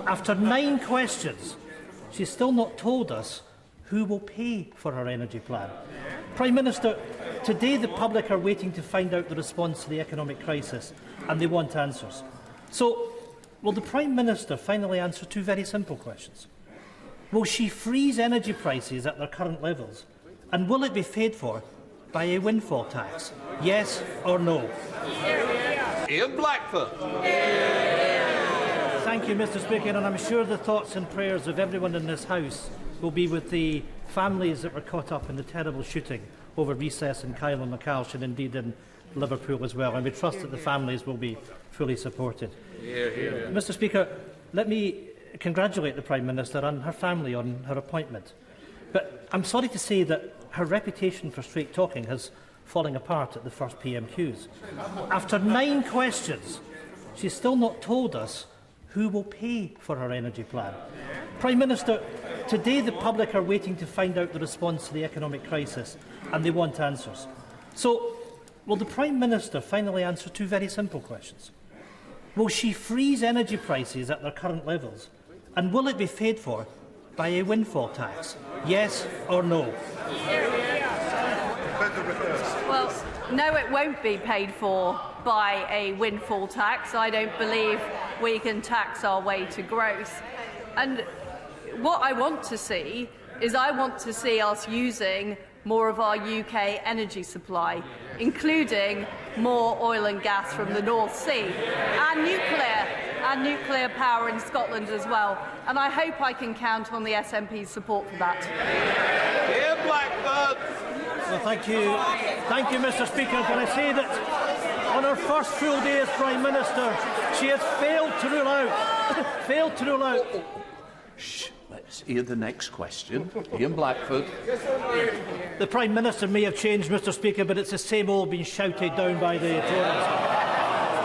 After 9 questions, she's still not told us who will pay for her energy plan. Prime Minister, today the public are waiting to find out the response to the economic crisis, and they want answers. So, will the Prime Minister finally answer 2 very simple questions? Will she freeze energy prices at their current levels? And will it be paid for by a windfall tax? Yes or no? Ian Blackford. Thank you, Mr. Speaker, and I'm sure the thoughts and prayers of everyone in this House will be with the families that were caught up in the terrible shooting over recess in Kyle and McAlsh, and indeed in Liverpool as well. And we trust that the families will be fully supported. Mr. Speaker, let me congratulate the Prime Minister and her family on her appointment. But I'm sorry to say that her reputation for straight talking has fallen apart at the first PMQs. After 9 questions, she's still not told us who will pay for her energy plan. Prime Minister, today the public are waiting to find out the response to the economic crisis, and they want answers. So, will the Prime Minister finally answer 2 very simple questions? Will she freeze energy prices at their current levels? And will it be paid for by a windfall tax? Yes or no? Well, no, it won't be paid for by a windfall tax. I don't believe we can tax our way to growth. And what I want to see is us using more of our UK energy supply, including more oil and gas from the North Sea, and nuclear power in Scotland as well. And I hope I can count on the SNP's support for that. Ian Blackford. Well, thank you, Mr. Speaker. Can I say that on her first full day as Prime Minister, she has failed to rule out. Shh. Let's hear the next question. Ian Blackford. The Prime Minister may have changed, Mr. Speaker, but it's the same old being shouted down by the Tories.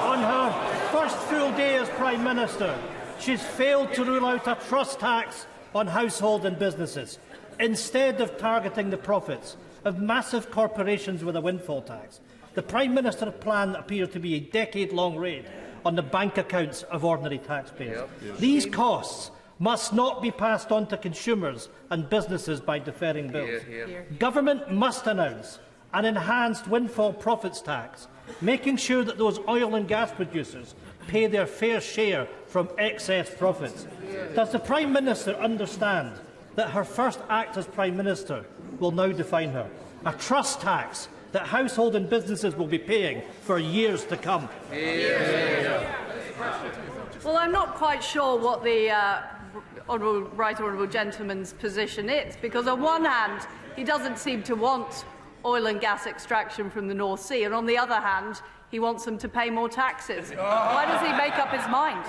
On her first full day as Prime Minister, she's failed to rule out a trust tax on households and businesses, instead of targeting the profits of massive corporations with a windfall tax. The Prime Minister's plan appears to be a decade-long raid on the bank accounts of ordinary taxpayers. These costs must not be passed on to consumers and businesses by deferring bills. Government must announce an enhanced windfall profits tax, making sure that those oil and gas producers pay their fair share from excess profits. Does the Prime Minister understand that her first act as Prime Minister will now define her? A trust tax that households and businesses will be paying for years to come. Well, I'm not quite sure what the right honourable gentleman's position is, because on one hand he doesn't seem to want oil and gas extraction from the North Sea, and on the other hand he wants them to pay more taxes. Why does he make up his mind?